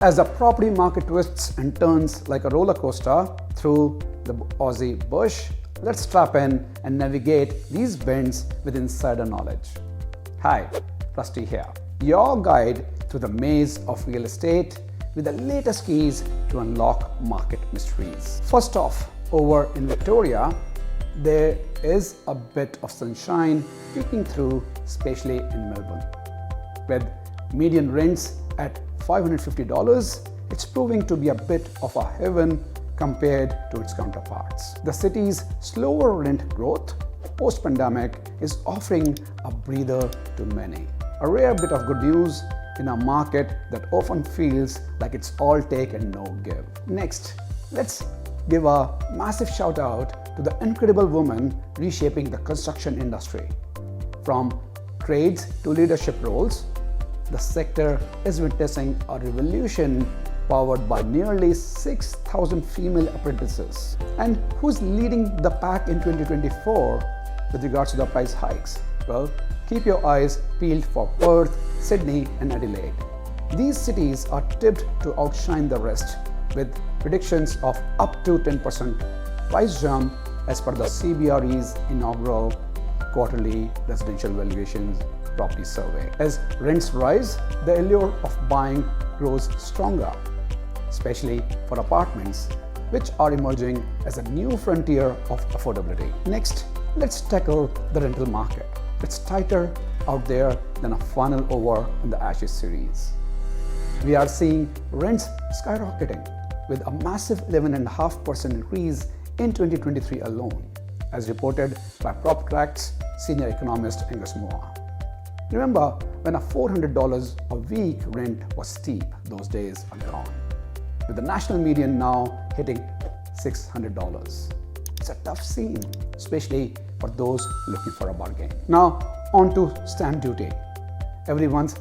As the property market twists and turns like a roller coaster through the Aussie bush, let's strap in and navigate these bends with insider knowledge. Hi, Rusty here, your guide through the maze of real estate with the latest keys to unlock market mysteries. First off, over in Victoria, there is a bit of sunshine peeking through, especially in Melbourne. With median rents at $550, it's proving to be a bit of a heaven compared to its counterparts. The city's slower rent growth post-pandemic is offering a breather to many. A rare bit of good news in a market that often feels like it's all take and no give. Next, let's give a massive shout out to the incredible woman reshaping the construction industry. From trades to leadership roles, the sector is witnessing a revolution powered by nearly 6,000 female apprentices. And who's leading the pack in 2024 with regards to the price hikes? Well, keep your eyes peeled for Perth, Sydney, and Adelaide. These cities are tipped to outshine the rest, with predictions of up to 10% price jump as per the CBRE's inaugural quarterly residential valuations property survey. As rents rise, the allure of buying grows stronger, especially for apartments, which are emerging as a new frontier of affordability. Next, let's tackle the rental market. It's tighter out there than a funnel over in the Ashes series. We are seeing rents skyrocketing with a massive 11.5% increase in 2023 alone, as reported by PropTrack's senior economist Angus Moore. Remember, when a $400 a week rent was steep, those days are gone, with the national median now hitting $600. It's a tough scene, especially for those looking for a bargain. Now, on to stamp duty, everyone's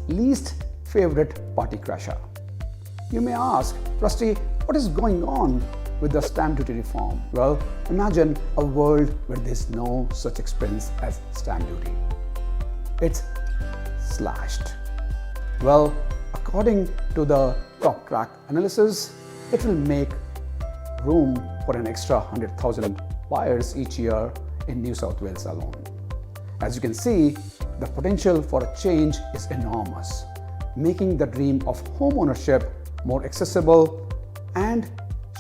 least favorite party crasher. You may ask, Rusty, what is going on with the stamp duty reform? Well, imagine a world where there's no such expense as stamp duty. It's slashed. Well, according to the PropTrack analysis, it will make room for an extra 100,000 buyers each year in New South Wales alone. As you can see, the potential for a change is enormous, making the dream of home ownership more accessible and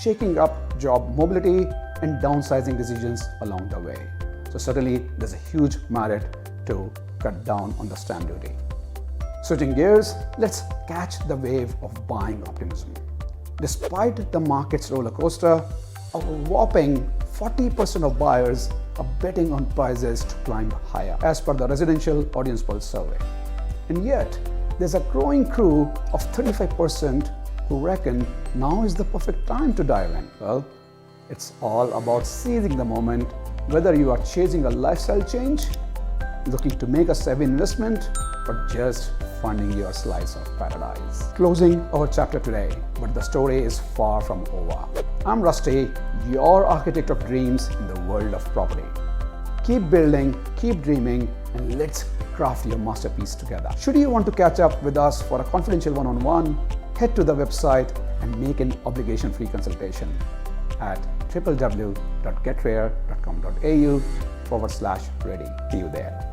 shaking up job mobility and downsizing decisions along the way. So certainly there's a huge merit to cut down on the stamp duty. Switching gears, let's catch the wave of buying optimism. Despite the market's roller coaster, a whopping 40% of buyers are betting on prices to climb higher, as per the Residential Audience Pulse survey. And yet, there's a growing crew of 35% who reckon now is the perfect time to dive in. Well, it's all about seizing the moment, whether you are chasing a lifestyle change, looking to make a savvy investment, or just funding your slice of paradise. Closing our chapter today, but the story is far from over. I'm Rusty, your architect of dreams in the world of property. Keep building, keep dreaming, and let's craft your masterpiece together. Should you want to catch up with us for a confidential one-on-one, head to the website and make an obligation-free consultation at www.getrare.com.au/ready. See you there.